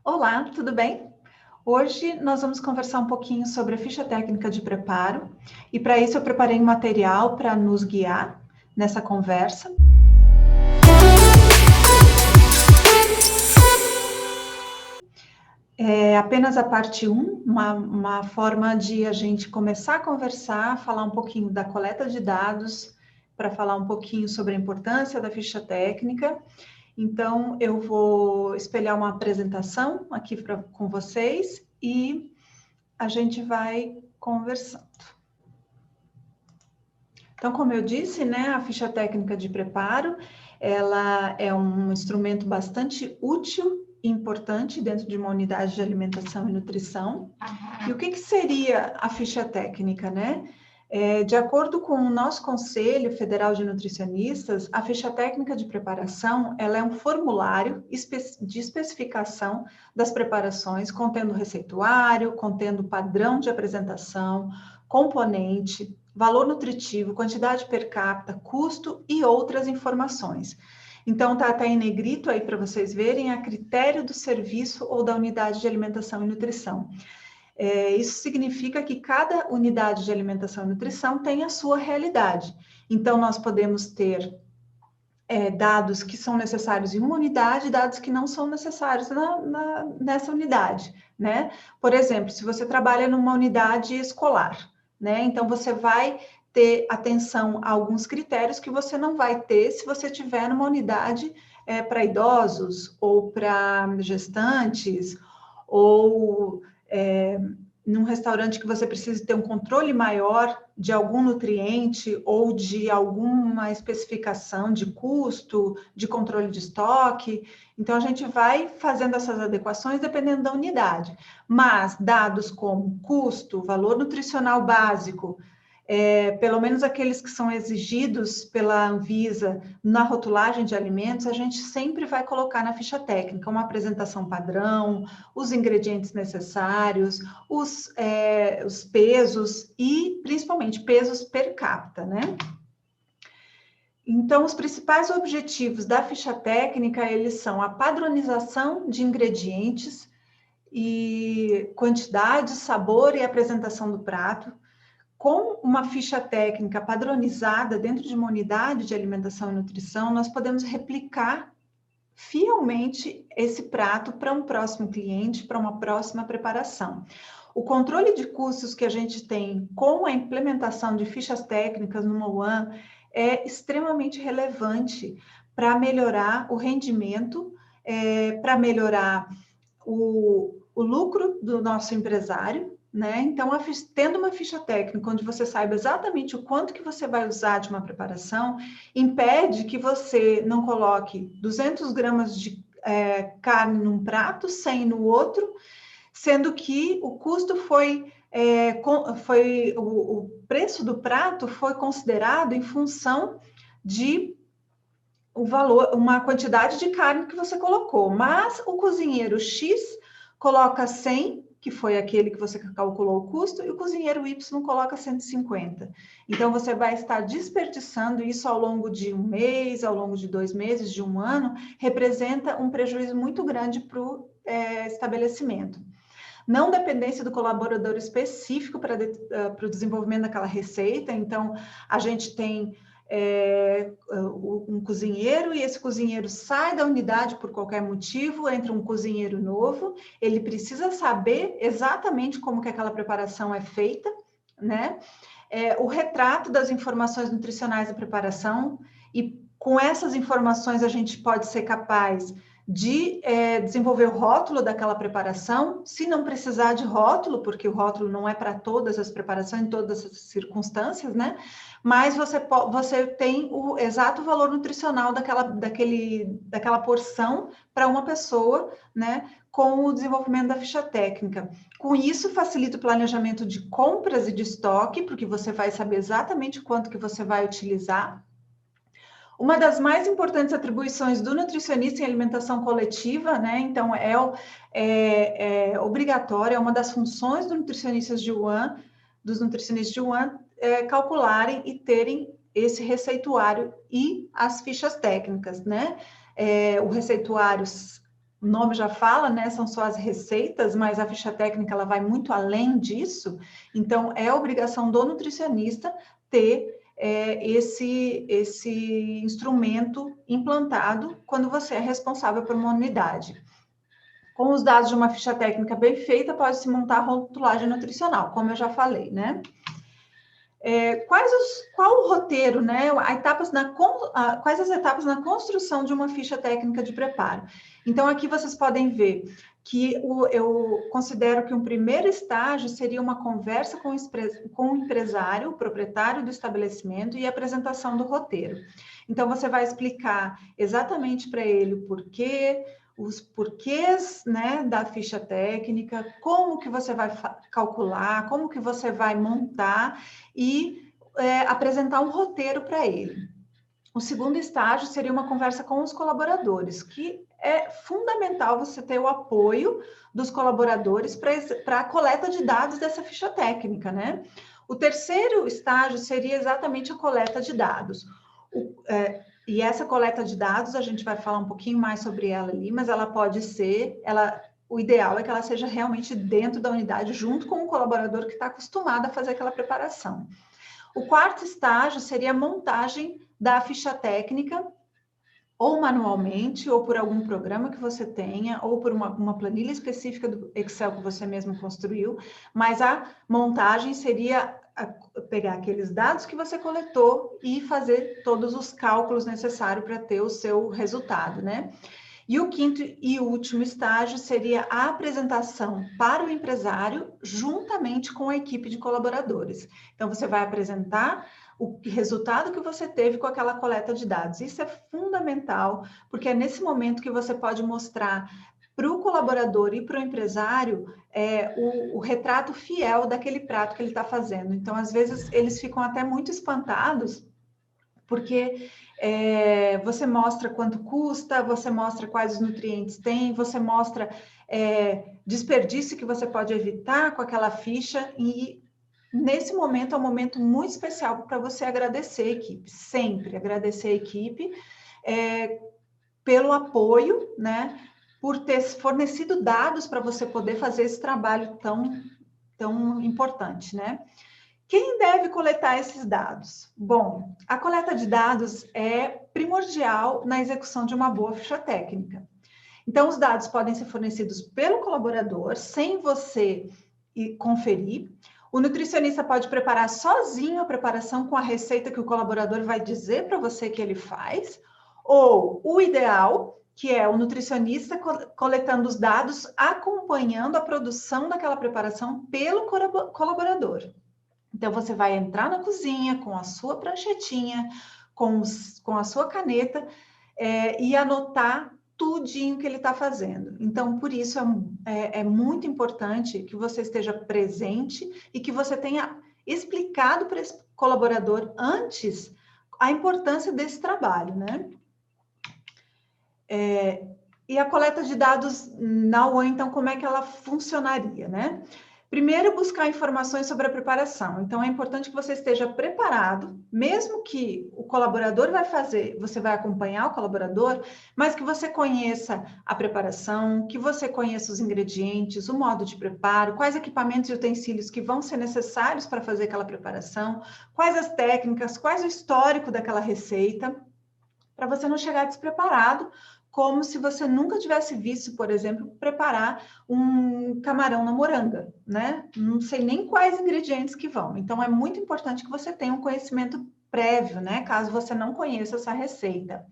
Olá, tudo bem? Hoje nós vamos conversar um pouquinho sobre a ficha técnica de preparo e para isso eu preparei um material para nos guiar nessa conversa. É apenas a parte 1, uma forma de a gente começar a conversar, falar um pouquinho da coleta de dados, para falar um pouquinho sobre a importância da ficha técnica. Então, eu vou espelhar uma apresentação aqui com vocês e a gente vai conversando. Então, como eu disse, né, a ficha técnica de preparo, ela é um instrumento bastante útil e importante dentro de uma unidade de alimentação e nutrição. E o que seria a ficha técnica, né? De acordo com o nosso Conselho Federal de Nutricionistas, a ficha técnica de preparação, ela é um formulário de especificação das preparações, contendo receituário, contendo padrão de apresentação, componente, valor nutritivo, quantidade per capita, custo e outras informações. Então, tá em negrito aí para vocês verem a critério do serviço ou da unidade de alimentação e nutrição. Isso significa que cada unidade de alimentação e nutrição tem a sua realidade. Então, nós podemos ter dados que são necessários em uma unidade, dados que não são necessários nessa unidade, né? Por exemplo, se você trabalha numa unidade escolar, né? Então, você vai ter atenção a alguns critérios que você não vai ter se você tiver numa unidade para idosos, ou para gestantes, ou num restaurante que você precisa ter um controle maior de algum nutriente ou de alguma especificação de custo, de controle de estoque. Então, a gente vai fazendo essas adequações dependendo da unidade. Mas dados como custo, valor nutricional básico, pelo menos aqueles que são exigidos pela Anvisa na rotulagem de alimentos, a gente sempre vai colocar na ficha técnica uma apresentação padrão, os ingredientes necessários, os pesos e, principalmente, pesos per capita, né? Então, os principais objetivos da ficha técnica, eles são a padronização de ingredientes e quantidade, sabor e apresentação do prato. Com uma ficha técnica padronizada dentro de uma unidade de alimentação e nutrição, nós podemos replicar fielmente esse prato para um próximo cliente, para uma próxima preparação. O controle de custos que a gente tem com a implementação de fichas técnicas no MOAN é extremamente relevante para melhorar o rendimento, para melhorar o lucro do nosso empresário, né? Então, tendo uma ficha técnica onde você saiba exatamente o quanto que você vai usar de uma preparação, impede que você não coloque 200 gramas de carne num prato, 100 no outro, sendo que o custo o preço do prato foi considerado em função de o valor, uma quantidade de carne que você colocou, mas o cozinheiro X coloca 100, que foi aquele que você calculou o custo, e o cozinheiro Y coloca 150. Então, você vai estar desperdiçando isso ao longo de um mês, ao longo de 2 meses, de um ano, representa um prejuízo muito grande para o estabelecimento. Não dependência do colaborador específico para o desenvolvimento daquela receita, então, a gente tem um cozinheiro, e esse cozinheiro sai da unidade por qualquer motivo, entra um cozinheiro novo, ele precisa saber exatamente como que aquela preparação é feita, né? O retrato das informações nutricionais da preparação, e com essas informações a gente pode ser capaz de desenvolver o rótulo daquela preparação, se não precisar de rótulo, porque o rótulo não é para todas as preparações, em todas as circunstâncias, né? Mas você tem o exato valor nutricional daquela porção para uma pessoa, né? Com o desenvolvimento da ficha técnica. Com isso, facilita o planejamento de compras e de estoque, porque você vai saber exatamente quanto que você vai utilizar. Uma das mais importantes atribuições do nutricionista em alimentação coletiva, né? Então, é obrigatório, é uma das funções dos nutricionistas de UAN, calcularem e terem esse receituário e as fichas técnicas, né? O receituário o nome já fala, né? São só as receitas, mas a ficha técnica ela vai muito além disso. Então, é obrigação do nutricionista ter esse instrumento implantado quando você é responsável por uma unidade. Com os dados de uma ficha técnica bem feita, pode-se montar a rotulagem nutricional, como eu já falei, né? Qual o roteiro, né? Quais as etapas na construção de uma ficha técnica de preparo? Então, aqui vocês podem ver que eu considero que um primeiro estágio seria uma conversa com o empresário, o proprietário do estabelecimento e a apresentação do roteiro. Então, você vai explicar exatamente para ele o porquê, os porquês, né, da ficha técnica, como que você vai calcular, como que você vai montar e apresentar um roteiro para ele. O segundo estágio seria uma conversa com os colaboradores, que é fundamental você ter o apoio dos colaboradores para a coleta de dados dessa ficha técnica, né? O terceiro estágio seria exatamente a coleta de dados. E essa coleta de dados, a gente vai falar um pouquinho mais sobre ela ali, mas ela pode ser, o ideal é que ela seja realmente dentro da unidade, junto com o colaborador que está acostumado a fazer aquela preparação. O quarto estágio seria a montagem da ficha técnica, ou manualmente, ou por algum programa que você tenha, ou por uma planilha específica do Excel que você mesmo construiu, mas a montagem seria pegar aqueles dados que você coletou e fazer todos os cálculos necessários para ter o seu resultado, né? E o quinto e último estágio seria a apresentação para o empresário, juntamente com a equipe de colaboradores. Então, você vai apresentar o resultado que você teve com aquela coleta de dados. Isso é fundamental, porque é nesse momento que você pode mostrar para o colaborador e para o empresário o retrato fiel daquele prato que ele está fazendo. Então, às vezes, eles ficam até muito espantados, porque você mostra quanto custa, você mostra quais os nutrientes tem, você mostra desperdício que você pode evitar com aquela ficha, e nesse momento é um momento muito especial para você agradecer a equipe, sempre agradecer a equipe pelo apoio, né, por ter fornecido dados para você poder fazer esse trabalho tão importante, né? Quem deve coletar esses dados? Bom, a coleta de dados é primordial na execução de uma boa ficha técnica. Então, os dados podem ser fornecidos pelo colaborador, sem você conferir. O nutricionista pode preparar sozinho a preparação com a receita que o colaborador vai dizer para você que ele faz, ou o ideal, que é o nutricionista coletando os dados, acompanhando a produção daquela preparação pelo colaborador. Então, você vai entrar na cozinha com a sua pranchetinha, com a sua caneta, e anotar tudinho que ele está fazendo. Então, por isso é muito importante que você esteja presente e que você tenha explicado para esse colaborador antes a importância desse trabalho, né? E a coleta de dados na UAN, então, como é que ela funcionaria, né? Primeiro, buscar informações sobre a preparação. Então, é importante que você esteja preparado, mesmo que o colaborador vai fazer, você vai acompanhar o colaborador, mas que você conheça a preparação, que você conheça os ingredientes, o modo de preparo, quais equipamentos e utensílios que vão ser necessários para fazer aquela preparação, quais as técnicas, quais o histórico daquela receita, para você não chegar despreparado, como se você nunca tivesse visto, por exemplo, preparar um camarão na moranga, né? Não sei nem quais ingredientes que vão. Então, é muito importante que você tenha um conhecimento prévio, né? Caso você não conheça essa receita.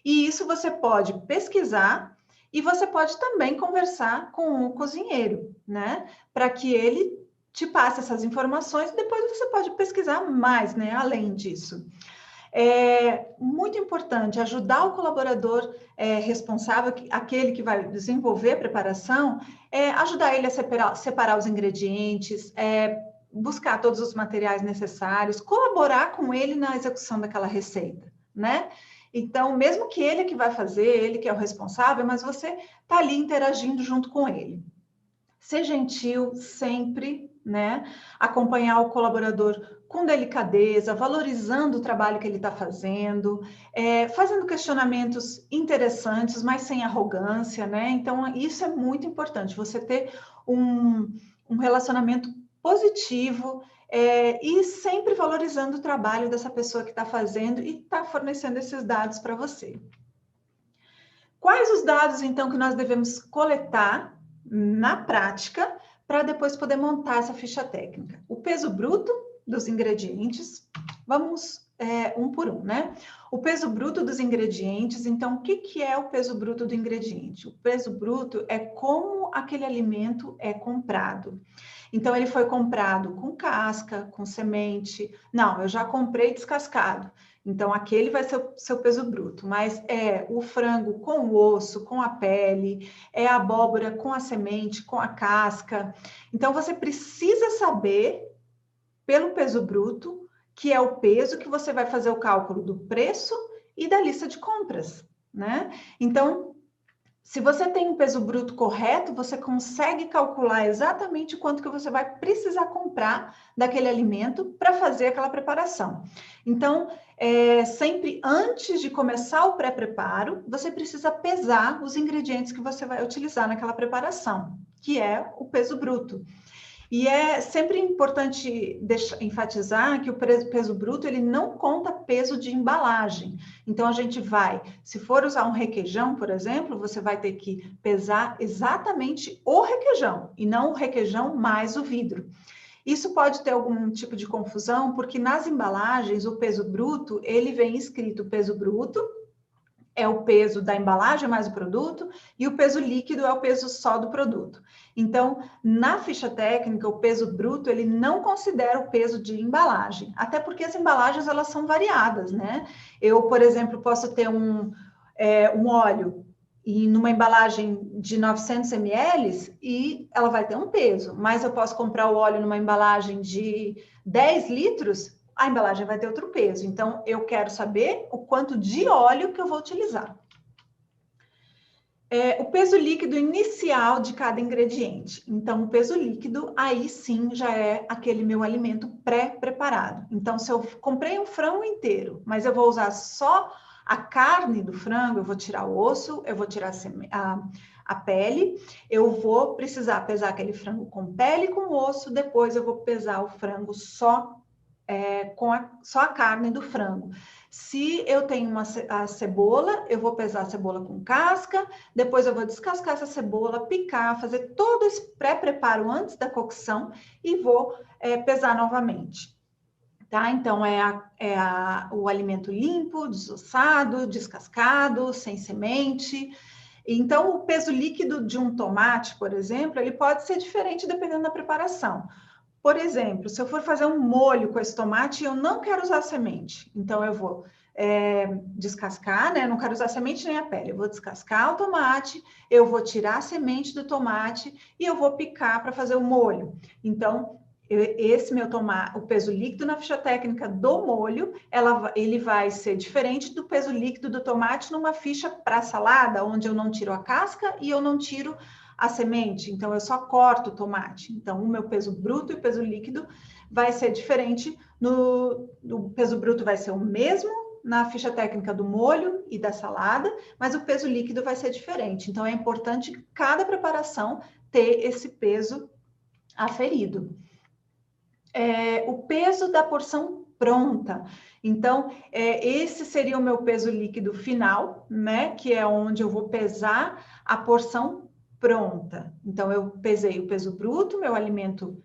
E isso você pode pesquisar e você pode também conversar com o cozinheiro, né? Para que ele te passe essas informações e depois você pode pesquisar mais, né? Além disso. É muito importante ajudar o colaborador responsável, aquele que vai desenvolver a preparação, ajudar ele a separar os ingredientes, buscar todos os materiais necessários, colaborar com ele na execução daquela receita, né? Então, mesmo que ele é que vai fazer, ele que é o responsável, mas você está ali interagindo junto com ele. Ser gentil sempre, né? Acompanhar o colaborador com delicadeza, valorizando o trabalho que ele está fazendo, fazendo questionamentos interessantes, mas sem arrogância, né? Então, isso é muito importante, você ter um relacionamento positivo, e sempre valorizando o trabalho dessa pessoa que está fazendo e está fornecendo esses dados para você. Quais os dados, então, que nós devemos coletar na prática para depois poder montar essa ficha técnica? O peso bruto dos ingredientes, vamos um por um, né? O peso bruto dos ingredientes, então, o que é o peso bruto do ingrediente? O peso bruto é como aquele alimento é comprado. Então, ele foi comprado com casca, com semente. Não, eu já comprei descascado. Então, aquele vai ser o seu peso bruto. Mas é o frango com o osso, com a pele, é a abóbora com a semente, com a casca. Então, você precisa saber, pelo peso bruto, que é o peso que você vai fazer o cálculo do preço e da lista de compras, né? Então, se você tem um peso bruto correto, você consegue calcular exatamente quanto que você vai precisar comprar daquele alimento para fazer aquela preparação. Então, sempre antes de começar o pré-preparo, você precisa pesar os ingredientes que você vai utilizar naquela preparação, que é o peso bruto. E é sempre importante enfatizar que o peso bruto ele não conta peso de embalagem. Então, a gente vai, se for usar um requeijão, por exemplo, você vai ter que pesar exatamente o requeijão e não o requeijão mais o vidro. Isso pode ter algum tipo de confusão, porque nas embalagens o peso bruto, ele vem escrito peso bruto, é o peso da embalagem mais o produto, e o peso líquido é o peso só do produto. Então, na ficha técnica, o peso bruto, ele não considera o peso de embalagem, até porque as embalagens, elas são variadas, né? Eu, por exemplo, posso ter um óleo e numa embalagem de 900 ml e ela vai ter um peso, mas eu posso comprar o óleo numa embalagem de 10 litros, a embalagem vai ter outro peso. Então, eu quero saber o quanto de óleo que eu vou utilizar. O peso líquido inicial de cada ingrediente. Então, o peso líquido, aí sim, já é aquele meu alimento pré-preparado. Então, se eu comprei um frango inteiro, mas eu vou usar só a carne do frango, eu vou tirar o osso, eu vou tirar a pele, eu vou precisar pesar aquele frango com pele e com osso, depois eu vou pesar o frango só só a carne do frango. Se eu tenho a cebola, eu vou pesar a cebola com casca, depois eu vou descascar essa cebola, picar, fazer todo esse pré-preparo antes da cocção e vou pesar novamente. Tá? Então, o alimento limpo, desossado, descascado, sem semente. Então, o peso líquido de um tomate, por exemplo, ele pode ser diferente dependendo da preparação. Por exemplo, se eu for fazer um molho com esse tomate, eu não quero usar semente. Então, eu vou descascar, né? Eu não quero usar semente nem a pele. Eu vou descascar o tomate, eu vou tirar a semente do tomate e eu vou picar para fazer o molho. Então, esse meu tomate, o peso líquido na ficha técnica do molho, ele vai ser diferente do peso líquido do tomate numa ficha para salada, onde eu não tiro a casca e eu não tiro a semente, então eu só corto o tomate. Então, o meu peso bruto e o peso líquido vai ser diferente. O peso bruto vai ser o mesmo na ficha técnica do molho e da salada, mas o peso líquido vai ser diferente. Então, é importante cada preparação ter esse peso aferido. O peso da porção pronta. Então, esse seria o meu peso líquido final, né? Que é onde eu vou pesar a porção pronta. Então, eu pesei o peso bruto, meu alimento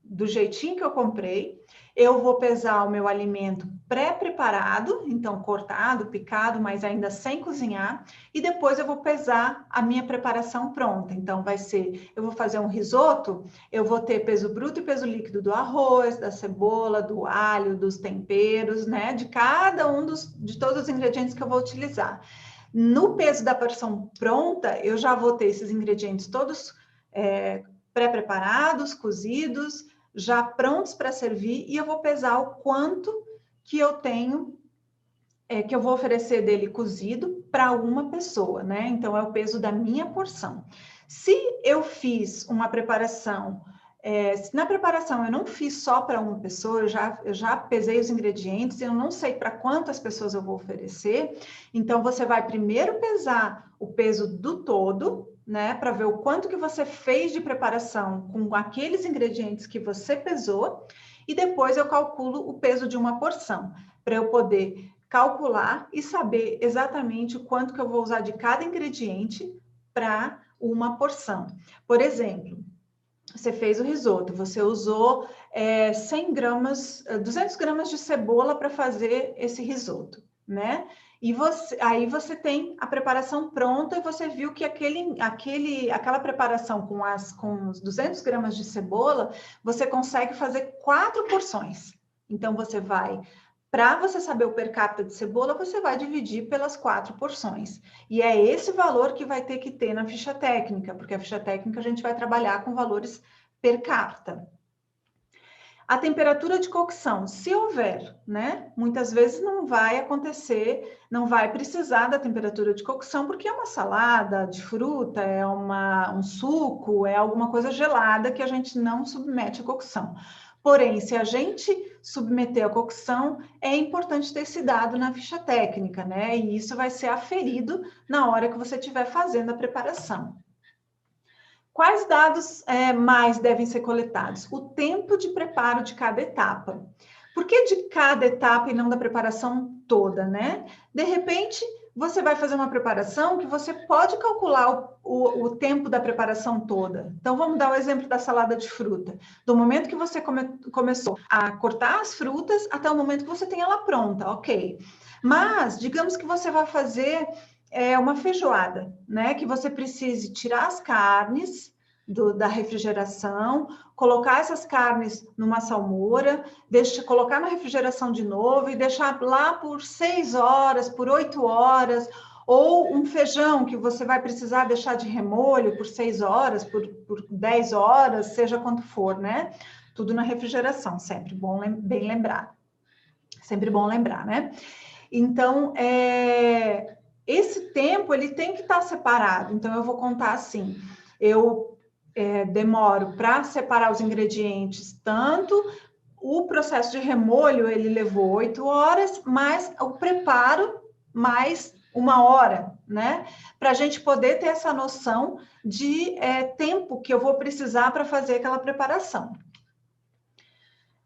do jeitinho que eu comprei. Eu vou pesar o meu alimento pré-preparado, então cortado, picado, mas ainda sem cozinhar. E depois eu vou pesar a minha preparação pronta. Então, vai ser, eu vou fazer um risoto, eu vou ter peso bruto e peso líquido do arroz, da cebola, do alho, dos temperos, né? De cada um de todos os ingredientes que eu vou utilizar. No peso da porção pronta, eu já vou ter esses ingredientes todos pré-preparados, cozidos, já prontos para servir, e eu vou pesar o quanto que eu tenho, que eu vou oferecer dele cozido para uma pessoa, né? Então, é o peso da minha porção. Se eu fiz uma preparação Se na preparação eu não fiz só para uma pessoa, eu já pesei os ingredientes, eu não sei para quantas pessoas eu vou oferecer, então você vai primeiro pesar o peso do todo, né, para ver o quanto que você fez de preparação com aqueles ingredientes que você pesou, e depois eu calculo o peso de uma porção, para eu poder calcular e saber exatamente o quanto que eu vou usar de cada ingrediente para uma porção. Por exemplo, você fez o risoto, você usou 100 gramas, 200 gramas de cebola para fazer esse risoto, né? E aí você tem a preparação pronta e você viu que aquela preparação com os 200 gramas de cebola, você consegue fazer 4 porções. Então, para você saber o per capita de cebola, você vai dividir pelas 4 porções. E é esse valor que vai ter que ter na ficha técnica, porque a ficha técnica a gente vai trabalhar com valores per capita. A temperatura de cocção, se houver, né? Muitas vezes não vai acontecer, não vai precisar da temperatura de cocção, porque é uma salada de fruta, é um suco, é alguma coisa gelada que a gente não submete à cocção. Porém, se a gente submeter à cocção, é importante ter esse dado na ficha técnica, né? E isso vai ser aferido na hora que você estiver fazendo a preparação. Quais dados mais devem ser coletados? O tempo de preparo de cada etapa. Por que de cada etapa e não da preparação toda, né? De repente, você vai fazer uma preparação que você pode calcular o tempo da preparação toda. Então, vamos dar o exemplo da salada de fruta. Do momento que você começou a cortar as frutas até o momento que você tem ela pronta, ok. Mas, digamos que você vai fazer uma feijoada, né? Que você precise tirar as carnes da refrigeração, colocar essas carnes numa salmoura, colocar na refrigeração de novo e deixar lá por 6 horas, por 8 horas, ou um feijão que você vai precisar deixar de remolho por 6 horas, por 10 horas, seja quanto for, né? Tudo na refrigeração, sempre bem lembrado. Sempre bom lembrar, né? Então, esse tempo, ele tem que estar separado. Então, eu vou contar assim, eu demoro para separar os ingredientes, tanto o processo de remolho, ele levou 8 horas, mas o preparo, mais 1 hora, né? Para a gente poder ter essa noção de tempo que eu vou precisar para fazer aquela preparação.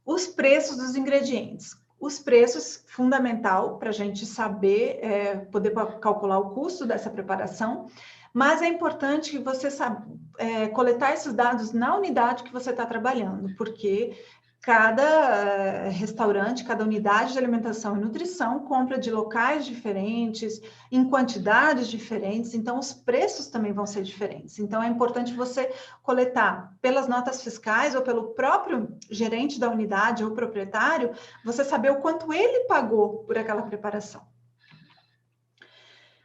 Os preços dos ingredientes. Os preços, fundamental para a gente saber, poder calcular o custo dessa preparação, mas é importante que você coletar esses dados na unidade que você está trabalhando, porque cada restaurante, cada unidade de alimentação e nutrição compra de locais diferentes, em quantidades diferentes, então os preços também vão ser diferentes. Então é importante você coletar pelas notas fiscais ou pelo próprio gerente da unidade ou proprietário, você saber o quanto ele pagou por aquela preparação.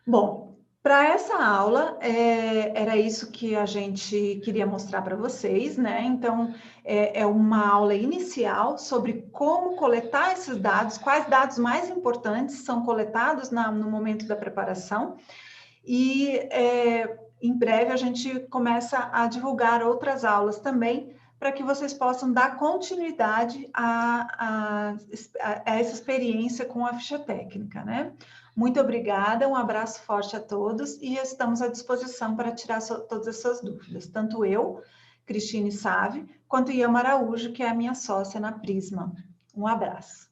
Bom, para essa aula, era isso que a gente queria mostrar para vocês, né? Então, é uma aula inicial sobre como coletar esses dados, quais dados mais importantes são coletados no momento da preparação. E, em breve, a gente começa a divulgar outras aulas também, para que vocês possam dar continuidade a essa experiência com a ficha técnica, né? Muito obrigada, um abraço forte a todos e estamos à disposição para tirar todas as suas dúvidas. Tanto eu, Cristine Save, quanto Iama Araújo, que é a minha sócia na Prisma. Um abraço.